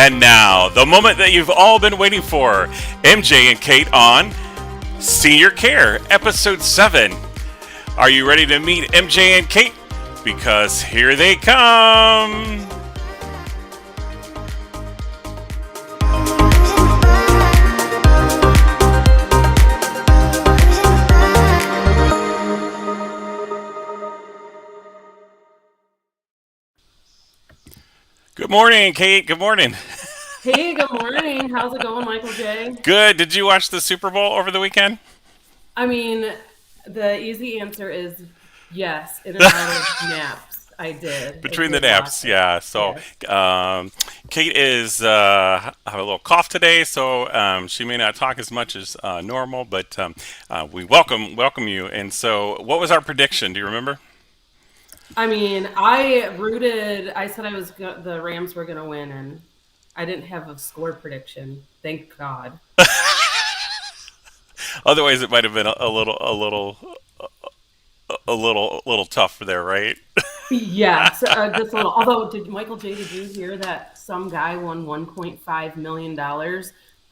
And now, the moment that you've all been waiting for, MJ and Kate on Senior Care, Episode 7. Are you ready to meet MJ and Kate? Because here they come. Good morning, Kate. Good morning. Hey, good morning. How's it going, Michael J? Good. Did you watch the Super Bowl over the weekend? I mean, the easy answer is yes, in and out of naps. I did. I Between the did watch naps, it. yeah. So, Yes. Kate is have a little cough today, so she may not talk as much as normal, but we welcome you. And so, what was our prediction? Do you remember? I mean, I said the Rams were going to win, and I didn't have a score prediction. Thank God. Otherwise, it might have been a little tough there, right? Yes, just a little. Although, did you hear that some guy won $1.5 million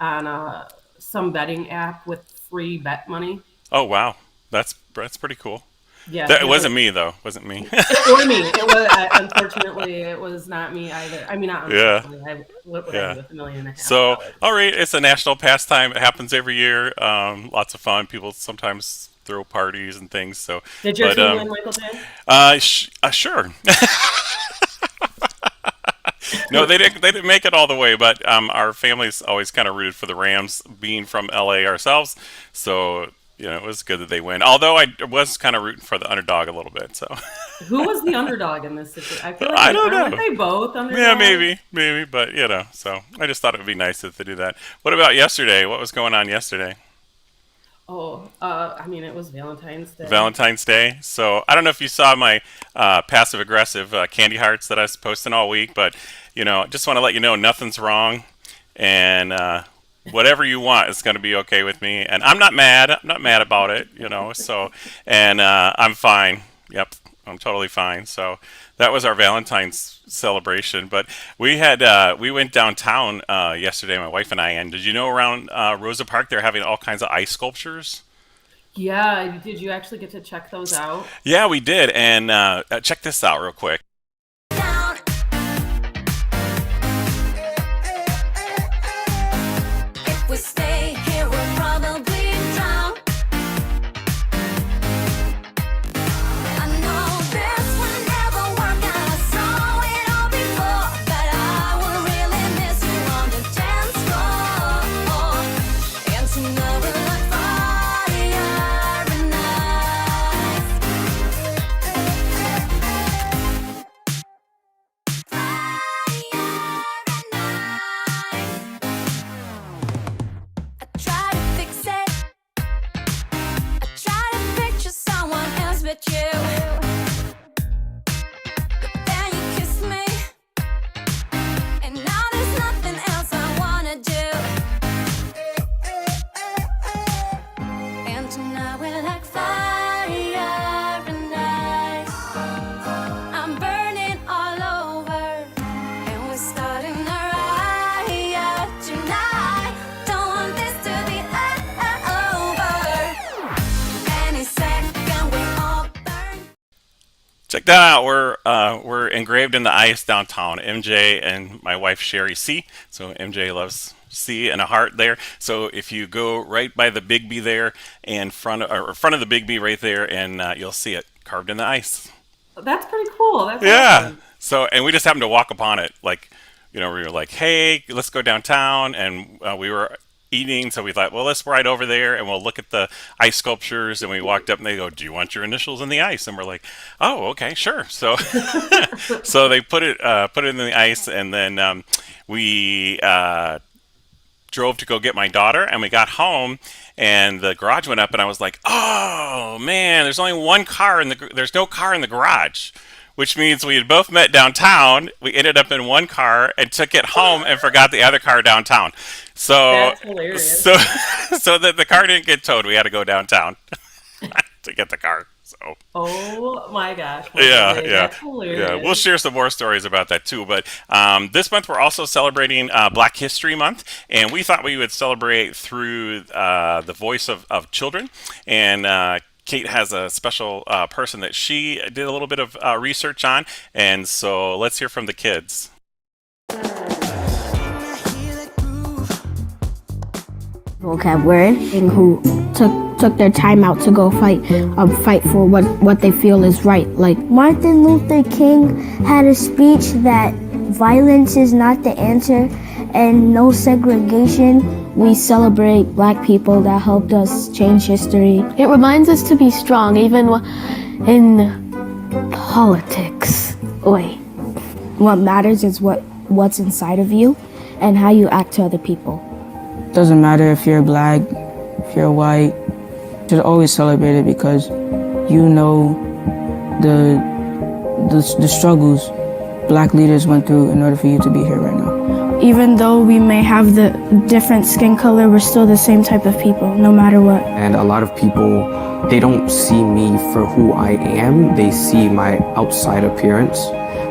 on some betting app with free bet money? Oh wow, that's pretty cool. Yeah, That it he was wasn't like, me though. Wasn't me. or me. It was unfortunately it was not me either. I mean, not Yeah, unfortunately. What would I do yeah. with $1.5 million? So, all right, it's a national pastime. It happens every year. Lots of fun. People sometimes throw parties and things. So, Did your but team win, Michael J? sure. No, they didn't. They didn't make it all the way, but our family's always kind of rooted for the Rams, being from LA ourselves. So, it was good that they win. Although I was kind of rooting for the underdog a little bit. So, Who was the underdog in this situation? I feel like I don't aren't know. they both Yeah, underdogs? maybe, but So I just thought it would be nice if they do that. What about yesterday? What was going on yesterday? Oh, I mean, it was Valentine's Day. Valentine's Day. So I don't know if you saw my passive aggressive candy hearts that I was posting all week, but just want to let you know nothing's wrong, and whatever you want is going to be okay with me, and I'm not mad. I'm not mad about it. So and I'm fine. Yep, I'm totally fine. So that was our Valentine's celebration, but we went downtown yesterday, my wife and I. And did you know around Rosa Park they're having all kinds of ice sculptures? Yeah, did you actually get to check those out? Yeah, we did. And check this out real quick. If we stay here, we'll probably drown. I know this will never work out. I saw it all before, but I will really miss you on the dance floor. And tonight we're like fire and I try to fix it. I try to picture someone else but you. But then you kiss me, and now there's nothing else I wanna do. And tonight we're like fire and ice. I'm burning all over, and we're starting a riot tonight. Don't want this to be over. Any second we all burn. Check that out. We're engraved in the ice downtown. MJ and my wife Sherry C. So MJ loves C and a heart there. So if you go right by the Big B there, and front of the Big B right there, and you'll see it carved in the ice. That's pretty cool. That's Yeah. awesome. So, and we just happened to walk upon it. Like, we were like, hey, let's go downtown. And we were eating. So we thought, well, let's ride over there and we'll look at the ice sculptures. And we walked up and they go, do you want your initials in the ice? And we're like, oh, okay, sure. So, so they put it in the ice. And then we drove to go get my daughter, and we got home, and the garage went up, and I was like, "Oh man, there's only one car there's no car in the garage," which means we had both met downtown. We ended up in one car and took it home and forgot the other car downtown. So, That's hilarious. so, so that the car didn't get towed, we had to go downtown to get the car. So, Oh my gosh, Michael Yeah, J, yeah, that's yeah. We'll hilarious. share some more stories about that too. But this month we're also celebrating Black History Month, and we thought we would celebrate through the voice of children. And Kate has a special person that she did a little bit of research on, and so let's hear from the kids. vocab word and who took their time out to go fight for what they feel is right. Like Martin Luther King had a speech that violence is not the answer and no segregation. We celebrate black people that helped us change history. It reminds us to be strong even in politics. Wait, what matters is what's inside of you and how you act to other people. Doesn't matter if you're black, if you're white, you should always celebrate it because you know the struggles black leaders went through in order for you to be here right now. Even though we may have the different skin color, we're still the same type of people, no matter what. And a lot of people, they don't see me for who I am. They see my outside appearance,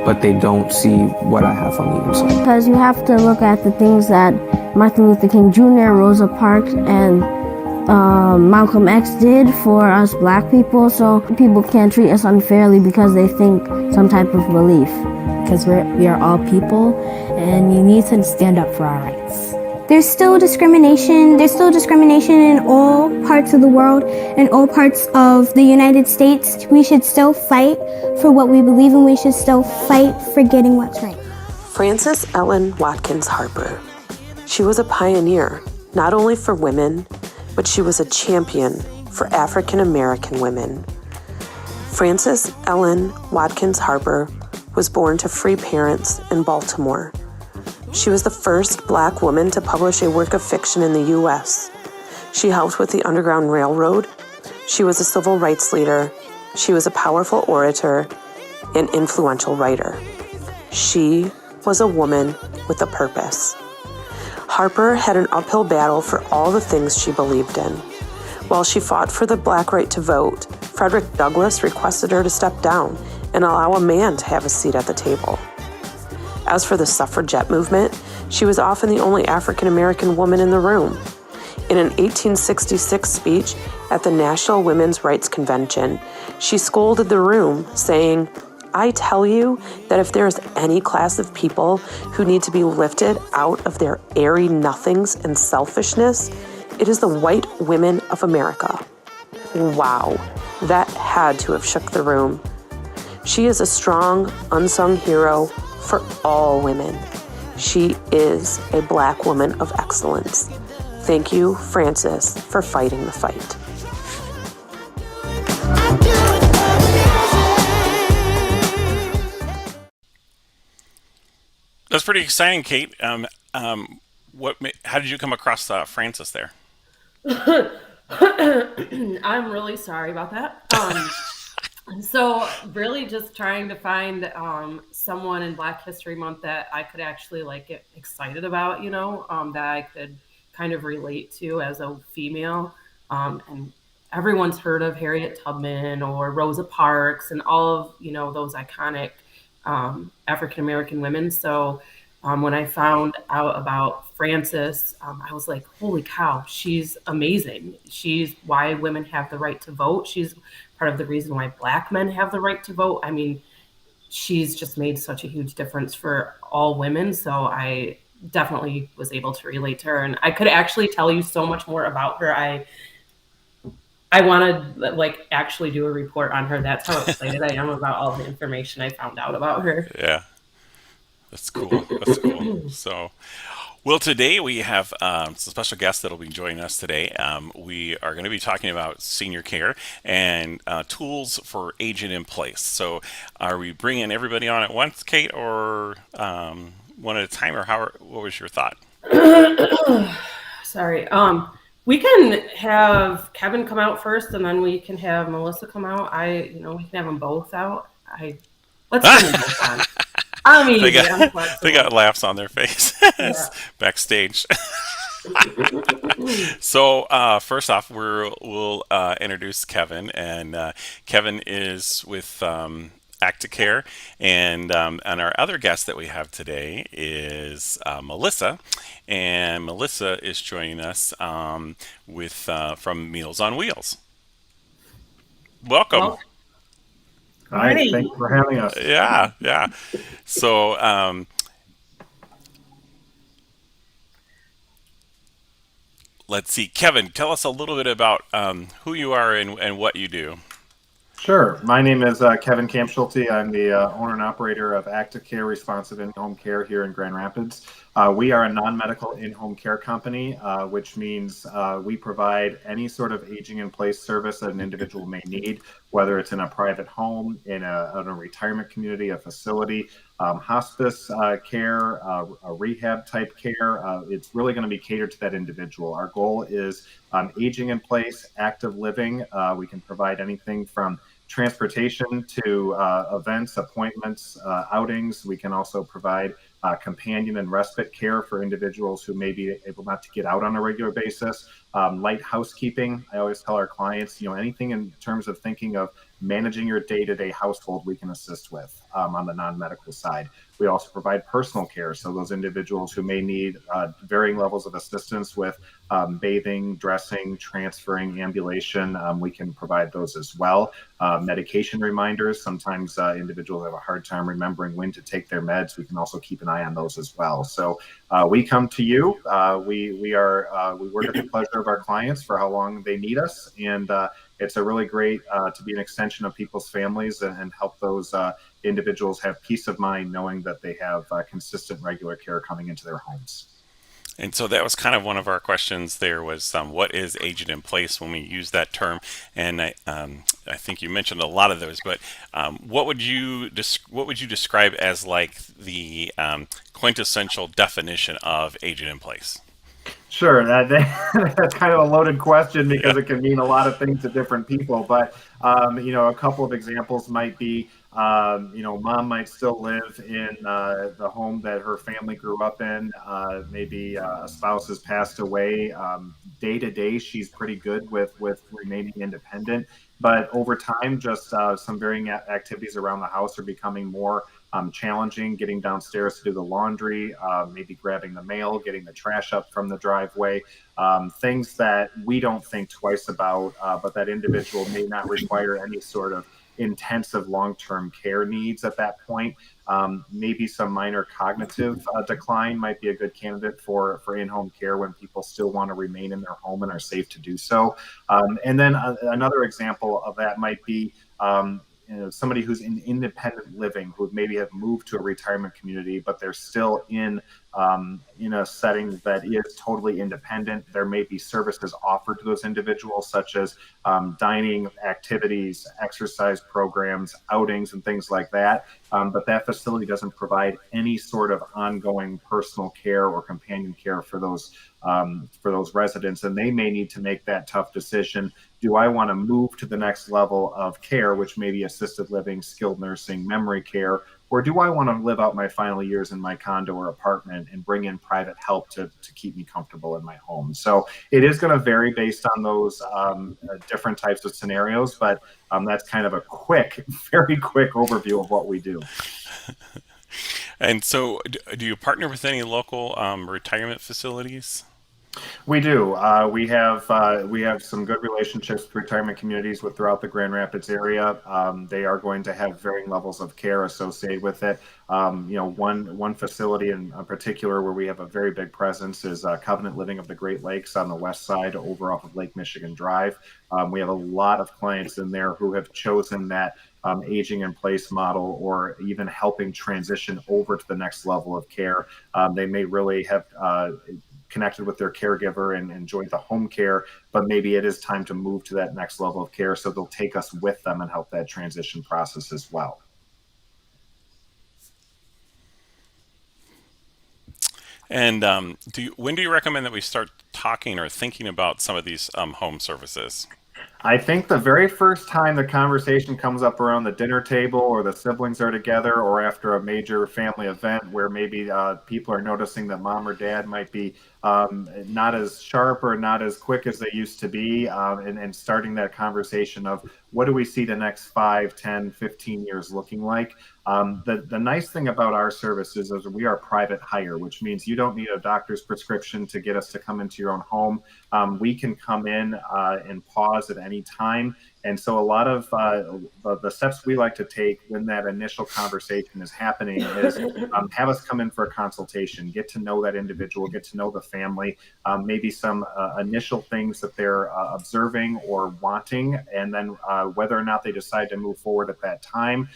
but they don't see what I have on the inside. Because you have to look at the things that Martin Luther King Jr., Rosa Parks, and Malcolm X did for us black people, so people can't treat us unfairly because they think some type of relief. Because we are all people, and you need to stand up for our rights. There's still discrimination. There's still discrimination in all parts of the world, in all parts of the United States. We should still fight for what we believe in. We should still fight for getting what's right. Frances Ellen Watkins Harper. She was a pioneer, not only for women, but she was a champion for African American women. Frances Ellen Watkins Harper was born to free parents in Baltimore. She was the first black woman to publish a work of fiction in the U.S. She helped with the Underground Railroad. She was a civil rights leader. She was a powerful orator and influential writer. She was a woman with a purpose. Harper had an uphill battle for all the things she believed in. While she fought for the black right to vote, Frederick Douglass requested her to step down and allow a man to have a seat at the table. As for the suffragette movement, she was often the only African American woman in the room. In an 1866 speech at the National Women's Rights Convention, she scolded the room, saying, "I tell you that if there is any class of people who need to be lifted out of their airy nothings and selfishness, it is the white women of America." Wow, that had to have shook the room. She is a strong, unsung hero for all women. She is a black woman of excellence. Thank you, Frances, for fighting the fight. That's pretty exciting, Kate. How did you come across Francis there? I'm really sorry about that. So really just trying to find someone in Black History Month that I could actually like get excited about, that I could kind of relate to as a female. And everyone's heard of Harriet Tubman or Rosa Parks and all of, those iconic African American women. So when I found out about Frances, I was like, holy cow, she's amazing. She's why women have the right to vote. She's part of the reason why black men have the right to vote. I mean, she's just made such a huge difference for all women. So I definitely was able to relate to her. And I could actually tell you so much more about her. I want to like actually do a report on her. That's how excited I am about all the information I found out about her. Yeah, that's cool. That's cool. So, well, today we have some special guests that will be joining us today. We are going to be talking about senior care and tools for aging in place. So, are we bringing everybody on at once, Kate, or one at a time, or what was your thought? Sorry. We can have Kevin come out first, and then we can have Melissa come out. We can have them both out. Let's bring them both on. I'm easy. I'm They got laughs on their face Yeah. backstage. So first off, we'll introduce Kevin, and Kevin is with Acticare, and our other guest that we have today is Melissa, and Melissa is joining us with from Meals on Wheels. Welcome. Well, Hi, hi. thank you for having us. Yeah, yeah. So let's see, Kevin, tell us a little bit about who you are and what you do. Sure. My name is Kevin Kampfschulte. I'm the owner and operator of Active Care Responsive In-Home Care here in Grand Rapids. We are a non-medical in-home care company, which means we provide any sort of aging in place service that an individual may need, whether it's in a private home, in a retirement community, a facility, hospice care, a rehab type care. It's really going to be catered to that individual. Our goal is aging in place, active living. We can provide anything from transportation to events, appointments, outings. We can also provide companion and respite care for individuals who may be able not to get out on a regular basis. Light housekeeping. I always tell our clients, anything in terms of thinking of managing your day-to-day household, we can assist with on the non-medical side. We also provide personal care, so those individuals who may need varying levels of assistance with bathing, dressing, transferring, ambulation, we can provide those as well. Medication reminders. Sometimes individuals have a hard time remembering when to take their meds. We can also keep an eye on those as well. So we come to you. We work at the pleasure of our clients for how long they need us, and it's a really great to be an extension of people's families and help those individuals have peace of mind knowing that they have consistent, regular care coming into their homes. And so that was kind of one of our questions. There was what is agent in place when we use that term, and I think you mentioned a lot of those. But what would you describe as like the quintessential definition of agent in place? Sure, that's kind of a loaded question Yeah. because it can mean a lot of things to different people. But a couple of examples might be, mom might still live in the home that her family grew up in. Maybe a spouse has passed away. Day to day, she's pretty good with remaining independent. But over time, just some varying activities around the house are becoming more challenging, getting downstairs to do the laundry, maybe grabbing the mail, getting the trash up from the driveway, things that we don't think twice about, but that individual may not require any sort of intensive long-term care needs at that point. Maybe some minor cognitive decline might be a good candidate for in-home care when people still want to remain in their home and are safe to do so. And then another example of that might be somebody who's in independent living who maybe have moved to a retirement community, but they're still in a setting that is totally independent. There may be services offered to those individuals, such as dining activities, exercise programs, outings, and things like that. But that facility doesn't provide any sort of ongoing personal care or companion care for those residents, and they may need to make that tough decision. Do I want to move to the next level of care, which may be assisted living, skilled nursing, memory care, or do I want to live out my final years in my condo or apartment and bring in private help to keep me comfortable in my home? So it is going to vary based on those different types of scenarios, but that's kind of a quick, very quick overview of what we do. And so, do you partner with any local retirement facilities? We do. We have some good relationships with retirement communities throughout the Grand Rapids area. They are going to have varying levels of care associated with it. One facility in particular where we have a very big presence is Covenant Living of the Great Lakes on the west side, over off of Lake Michigan Drive. We have a lot of clients in there who have chosen that aging in place model, or even helping transition over to the next level of care. They may really have connected with their caregiver and enjoy the home care, but maybe it is time to move to that next level of care. So they'll take us with them and help that transition process as well. And when do you recommend that we start talking or thinking about some of these home services? I think the very first time the conversation comes up around the dinner table or the siblings are together or after a major family event where maybe people are noticing that mom or dad might be not as sharp or not as quick as they used to be, and starting that conversation of what do we see the next 5, 10, 15 years looking like. The nice thing about our services is we are private hire, which means you don't need a doctor's prescription to get us to come into your own home. We can come in and pause at any time. And so a lot of the steps we like to take when that initial conversation is happening is have us come in for a consultation, get to know that individual, get to know the family, maybe some initial things that they're observing or wanting, and then whether or not they decide to move forward at that time.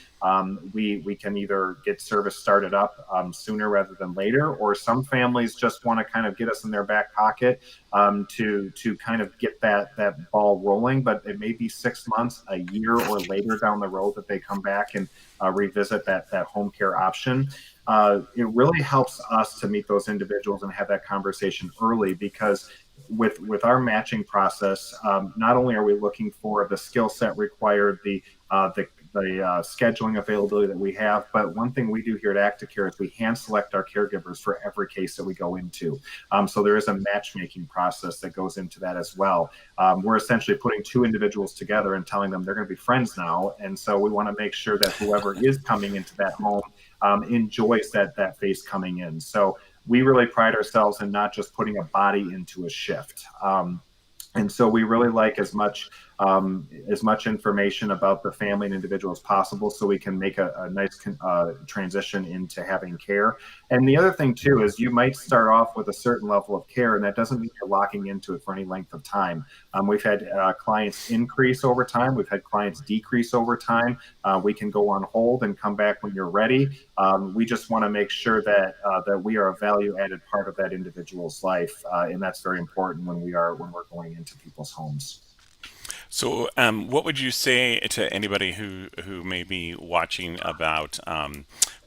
We can either get service started up sooner rather than later, or some families just want to kind of get us in their back pocket to kind of get that ball rolling. But it may be 6 months, a year, or later down the road that they come back and revisit that home care option. It really helps us to meet those individuals and have that conversation early, because with our matching process, not only are we looking for the skill set required, the scheduling availability that we have. But one thing we do here at ActiCare is we hand select our caregivers for every case that we go into. So there is a matchmaking process that goes into that as well. We're essentially putting two individuals together and telling them they're going to be friends now. And so we want to make sure that whoever is coming into that home enjoys that face coming in. So we really pride ourselves in not just putting a body into a shift. And so we really like as much information about the family and individual as possible, so we can make a nice transition into having care. And the other thing too is you might start off with a certain level of care, and that doesn't mean you're locking into it for any length of time. We've had clients increase over time. We've had clients decrease over time. We can go on hold and come back when you're ready. We just want to make sure that we are a value-added part of that individual's life, and that's very important when we're going into people's homes. So, what would you say to anybody who may be watching about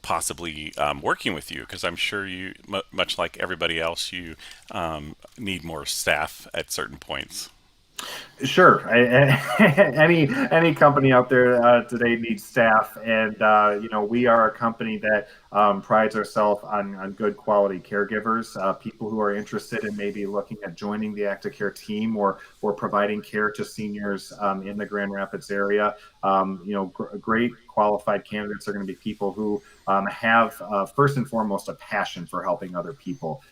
possibly working with you? Because I'm sure you, much like everybody else, you need more staff at certain points. Sure. Any company out there today needs staff, and we are a company that prides ourselves on good quality caregivers, people who are interested in maybe looking at joining the ActiCare team or providing care to seniors in the Grand Rapids area. Great qualified candidates are going to be people who have first and foremost a passion for helping other people.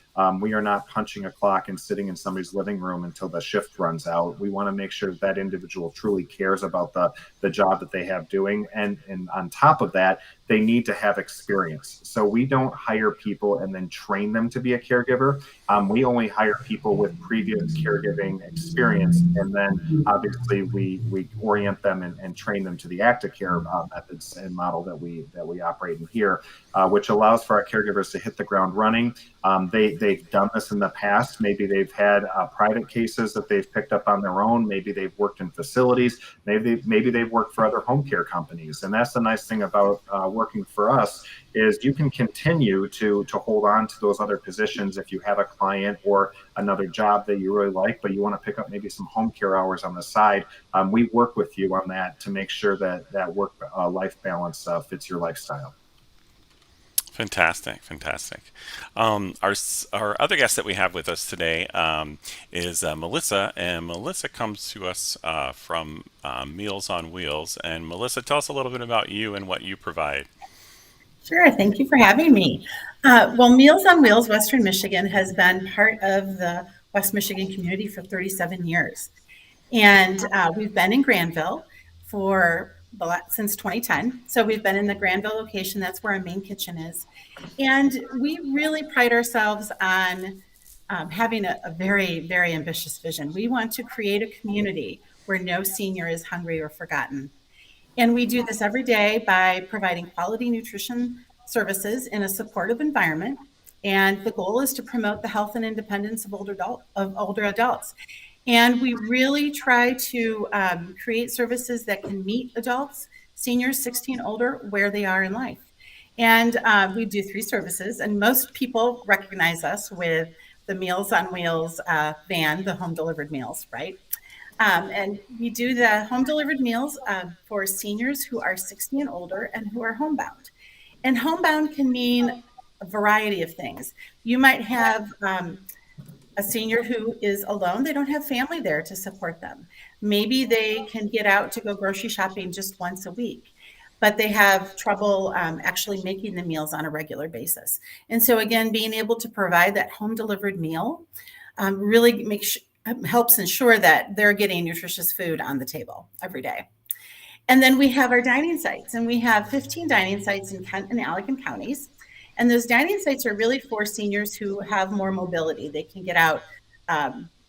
We are not punching a clock and sitting in somebody's living room until the shift runs out. We want to make sure that individual truly cares about the job that they have doing. And on top of that, they need to have experience. So we don't hire people and then train them to be a caregiver. We only hire people with previous caregiving experience. And then obviously we orient them and train them to the ActiCare methods and model that we operate in here, which allows for our caregivers to hit the ground running. They've done this in the past. Maybe they've had private cases that they've picked up on their own. Maybe they've worked in facilities. Maybe they've worked for other home care companies. And that's the nice thing about working for us is you can continue to hold on to those other positions if you have a client or another job that you really like, but you want to pick up maybe some home care hours on the side. We work with you on that to make sure that work-life balance fits your lifestyle. Fantastic, fantastic. Our other guest that we have with us today is Melissa, and Melissa comes to us from Meals on Wheels. And Melissa, tell us a little bit about you and what you provide. Sure. Thank you for having me. Well, Meals on Wheels Western Michigan has been part of the West Michigan community for 37 years. And we've been in Granville since 2010. So we've been in the Granville location. That's where our main kitchen is. And we really pride ourselves on having a very, very ambitious vision. We want to create a community where no senior is hungry or forgotten. And we do this every day by providing quality nutrition services in a supportive environment. And the goal is to promote the health and independence of older adults. And we really try to create services that can meet adults, seniors 16 older, where they are in life. And we do 3 services, and most people recognize us with the Meals on Wheels van, the home delivered meals, right? And we do the home delivered meals for seniors who are 60 and older and who are homebound. And homebound can mean a variety of things. You might have a senior who is alone. They don't have family there to support them. Maybe they can get out to go grocery shopping just once a week, but they have trouble actually making the meals on a regular basis. And so, again, being able to provide that home delivered meal really helps ensure that they're getting nutritious food on the table every day. And then we have our dining sites, and we have 15 dining sites in Kent and Allegan counties. And those dining sites are really for seniors who have more mobility. They can get out,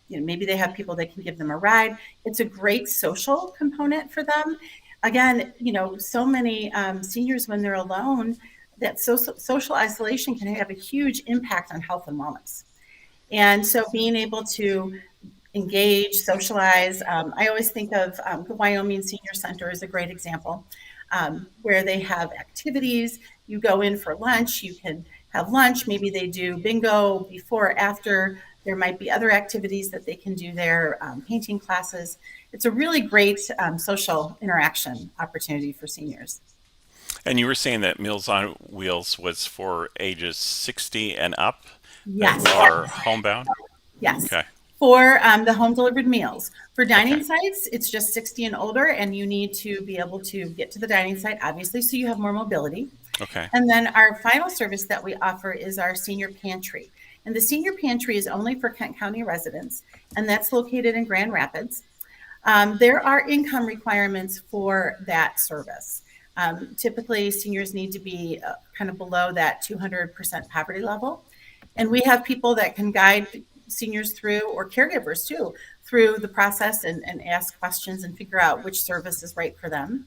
maybe they have people that can give them a ride. It's a great social component for them. Again, so many seniors, when they're alone, that social isolation can have a huge impact on health and wellness. And so being able to engage, socialize. I always think of the Wyoming Senior Center as a great example, where they have activities. You go in for lunch, you can have lunch. Maybe they do bingo before or after. There might be other activities that they can do there, painting classes. It's a really great social interaction opportunity for seniors. And you were saying that Meals on Wheels was for ages 60 and up Yes. that are homebound? Yes. Okay. For the home delivered meals. For dining Okay. sites, it's just 60 and older, and you need to be able to get to the dining site, obviously, so you have more mobility. Okay. And then our final service that we offer is our senior pantry. And the senior pantry is only for Kent County residents, and that's located in Grand Rapids. There are income requirements for that service. Typically, seniors need to be kind of below that 200% poverty level. And we have people that can guide seniors through, or caregivers too, through the process and ask questions and figure out which service is right for them.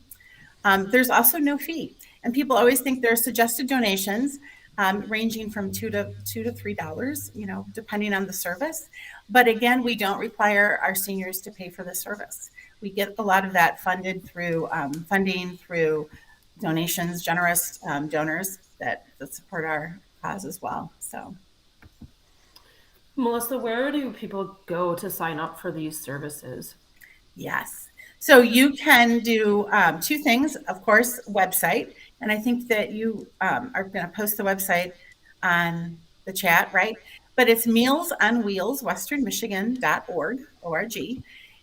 There's also no fee. And people always think there are suggested donations ranging from $2 to $3, depending on the service. But again, we don't require our seniors to pay for the service. We get a lot of that funded through funding, through donations, generous donors that support our cause as well. So. Melissa, where do people go to sign up for these services? Yes. So you can do two things, of course, website. And I think that you are going to post the website on the chat, right? But it's mealsonwheelswesternmichigan.org.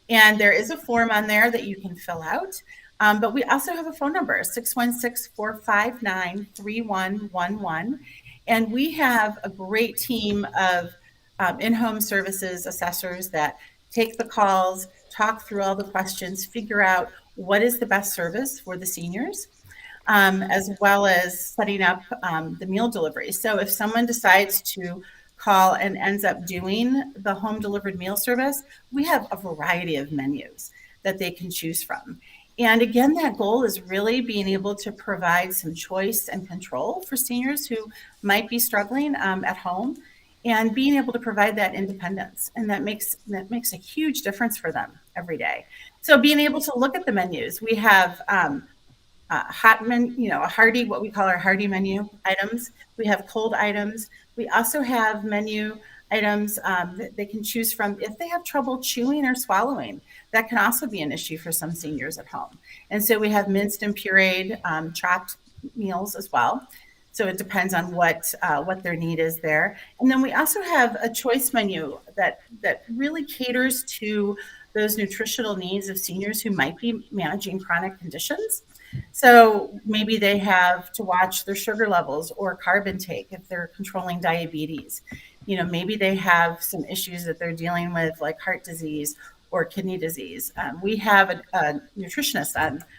And there is a form on there that you can fill out. But we also have a phone number, 616-459-3111. And we have a great team of in-home services assessors that take the calls, talk through all the questions, figure out what is the best service for the seniors, as well as setting up the meal delivery. So if someone decides to call and ends up doing the home delivered meal service, we have a variety of menus that they can choose from. And again, that goal is really being able to provide some choice and control for seniors who might be struggling at home, and being able to provide that independence. And that makes a huge difference for them every day. So being able to look at the menus, we have a hearty, what we call our hearty menu items. We have cold items. We also have menu items that they can choose from if they have trouble chewing or swallowing. That can also be an issue for some seniors at home. And so we have minced and pureed chopped meals as well. So it depends on what their need is there. And then we also have a choice menu that really caters to those nutritional needs of seniors who might be managing chronic conditions. So maybe they have to watch their sugar levels or carb intake if they're controlling diabetes. Maybe they have some issues that they're dealing with, like heart disease or kidney disease. We have a nutritionist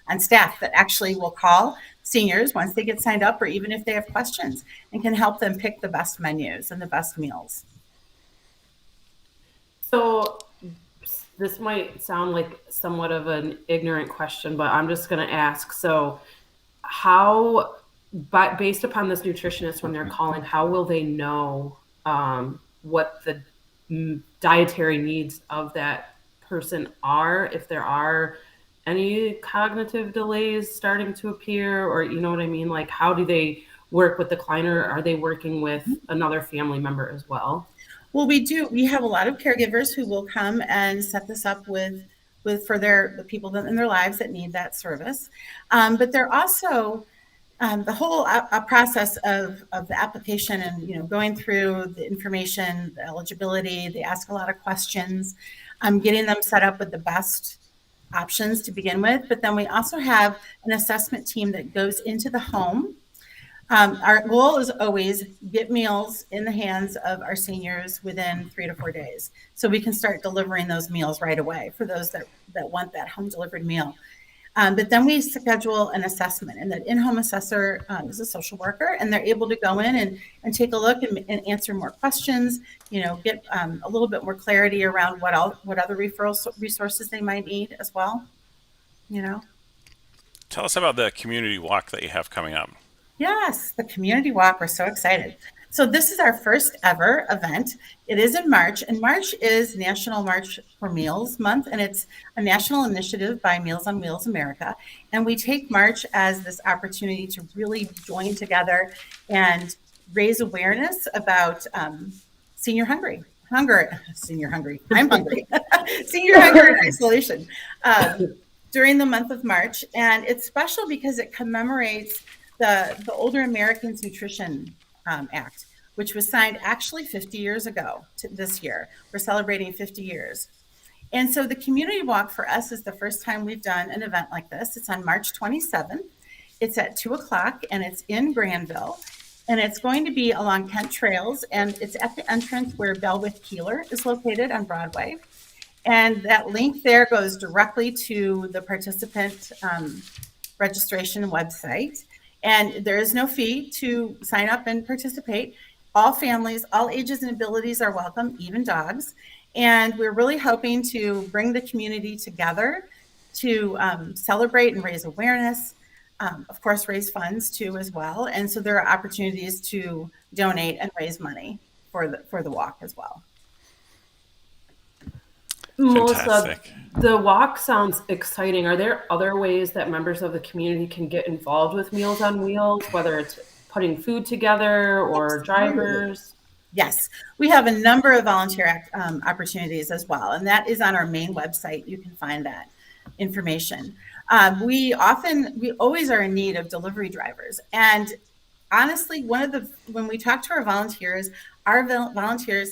on staff that actually will call seniors once they get signed up, or even if they have questions, and can help them pick the best menus and the best meals. So this might sound like somewhat of an ignorant question, but I'm just going to ask. So how, based upon this nutritionist, when they're calling, how will they know what the dietary needs of that person are, if there are any cognitive delays starting to appear, or you know what I mean? Like, how do they work with the client, or are they working with another family member as well? Well, we do. We have a lot of caregivers who will come and set this up with for the people in their lives that need that service. But they're also the whole process of the application and going through the information, the eligibility. They ask a lot of questions, getting them set up with the best options to begin with. But then we also have an assessment team that goes into the home. Our goal is always get meals in the hands of our seniors within 3 to 4 days, so we can start delivering those meals right away for those that want that home delivered meal. But then we schedule an assessment, and that in-home assessor is a social worker, and they're able to go in and take a look and answer more questions, get a little bit more clarity around what other resources they might need as well. Tell us about the community walk that you have coming up. Yes, the community walk. We're so excited. So this is our first ever event. It is in March, and March is National March for Meals Month, and it's a national initiative by Meals on Wheels America. And we take March as this opportunity to really join together and raise awareness about senior hunger. Senior hungry. I'm hungry. Senior hunger and isolation during the month of March. And it's special because it commemorates the Older Americans Nutrition Act, which was signed actually 50 years ago this year. We're celebrating 50 years. And so the community walk for us is the first time we've done an event like this. It's on March 27th. It's at 2:00 and it's in Granville. And it's going to be along Kent Trails, and it's at the entrance where Belwick Keeler is located on Broadway. And that link there goes directly to the participant registration website. And there is no fee to sign up and participate. All families, all ages and abilities are welcome, even dogs. And we're really hoping to bring the community together to celebrate and raise awareness, of course, raise funds too as well. And so there are opportunities to donate and raise money for the walk as well. Melissa, Fantastic. the walk sounds exciting. Are there other ways that members of the community can get involved with Meals on Wheels, whether it's putting food together or drivers? Yes, we have a number of volunteer opportunities as well, and that is on our main website. You can find that information. We always are in need of delivery drivers, and honestly, when we talk to our volunteers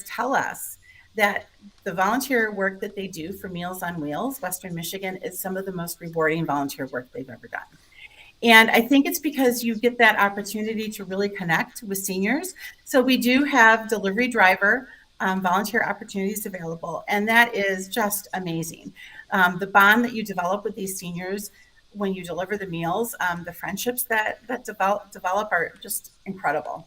tell us that the volunteer work that they do for Meals on Wheels, Western Michigan, is some of the most rewarding volunteer work they've ever done. And I think it's because you get that opportunity to really connect with seniors. So we do have delivery driver volunteer opportunities available, and that is just amazing. The bond that you develop with these seniors when you deliver the meals, the friendships that develop are just incredible.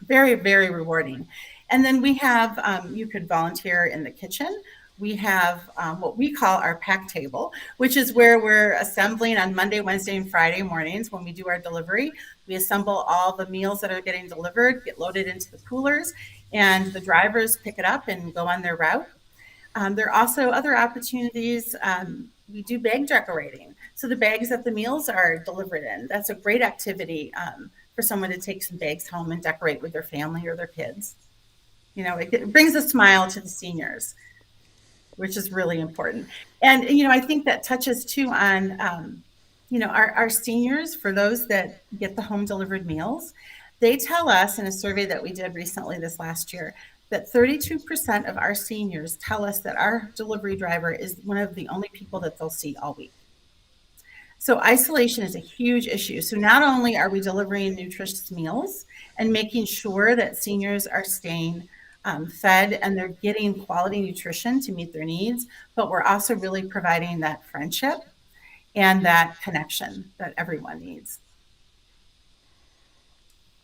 Very, very rewarding. And then we have, you could volunteer in the kitchen. We have what we call our pack table, which is where we're assembling on Monday, Wednesday, and Friday mornings when we do our delivery. We assemble all the meals that are getting delivered, get loaded into the coolers, and the drivers pick it up and go on their route. There are also other opportunities. We do bag decorating. So the bags that the meals are delivered in, that's a great activity for someone to take some bags home and decorate with their family or their kids. It brings a smile to the seniors, which is really important. And, I think that touches too on, our seniors, for those that get the home delivered meals, they tell us in a survey that we did recently this last year that 32% of our seniors tell us that our delivery driver is one of the only people that they'll see all week. So isolation is a huge issue. So not only are we delivering nutritious meals and making sure that seniors are staying fed and they're getting quality nutrition to meet their needs, but we're also really providing that friendship and that connection that everyone needs.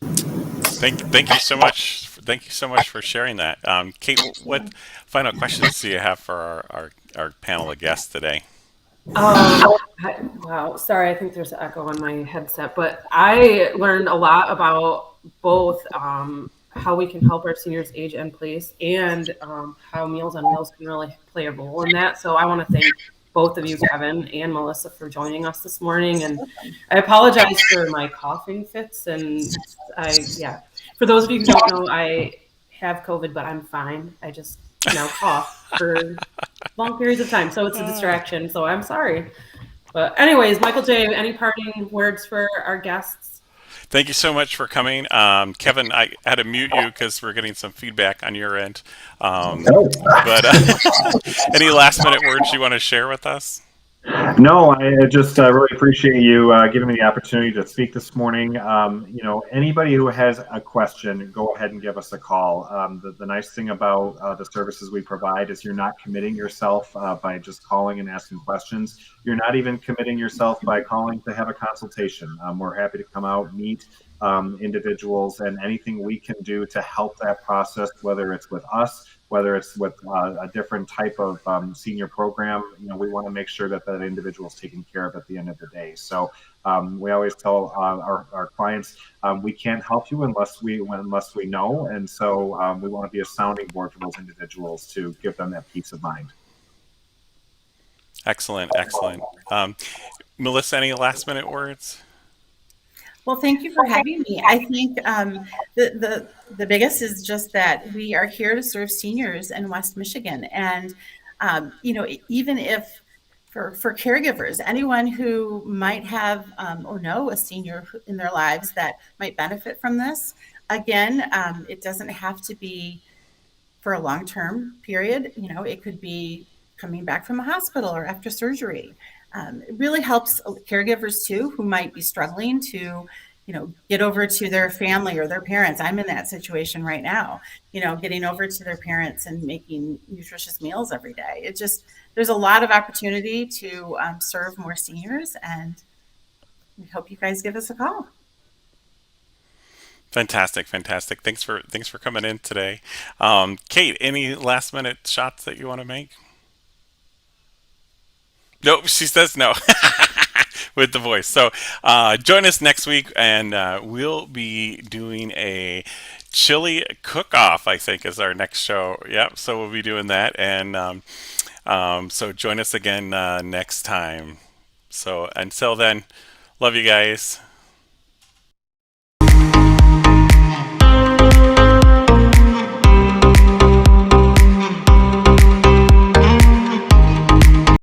Thank you so much. Thank you so much for sharing that. Kate, what final questions do you have for our panel of guests today? Wow, sorry, I think there's an echo on my headset, but I learned a lot about both how we can help our seniors age and place, and how Meals on Wheels can really play a role in that. So I want to thank both of you, Kevin and Melissa, for joining us this morning. And I apologize for my coughing fits. And for those of you who don't know, I have COVID, but I'm fine. I just cough for long periods of time. So it's a distraction. So I'm sorry. But anyways, Michael J, any parting words for our guests? Thank you so much for coming. Kevin, I had to mute you because we're getting some feedback on your end. But any last minute words you want to share with us? No, I just really appreciate you giving me the opportunity to speak this morning. Anybody who has a question, go ahead and give us a call. The nice thing about the services we provide is you're not committing yourself by just calling and asking questions. You're not even committing yourself by calling to have a consultation. We're happy to come out, meet individuals, and anything we can do to help that process, whether it's with us, whether it's with a different type of senior program, we want to make sure that that individual is taken care of at the end of the day. So we always tell our clients, we can't help you unless we know. And so we want to be a sounding board for those individuals to give them that peace of mind. Excellent, excellent. Melissa, any last minute words? Well, thank you for having me. I think the biggest is just that we are here to serve seniors in West Michigan, and even if for caregivers, anyone who might have or know a senior in their lives that might benefit from this. Again, it doesn't have to be for a long-term period. It could be coming back from a hospital or after surgery. It really helps caregivers too, who might be struggling to, get over to their family or their parents. I'm in that situation right now, getting over to their parents and making nutritious meals every day. There's a lot of opportunity to serve more seniors, and we hope you guys give us a call. Fantastic, fantastic. Thanks for coming in today. Kate, any last minute shots that you want to make? Nope, she says no with the voice. So join us next week, and we'll be doing a chili cook-off, I think, is our next show. Yep, so we'll be doing that. And so join us again next time. So until then, love you guys.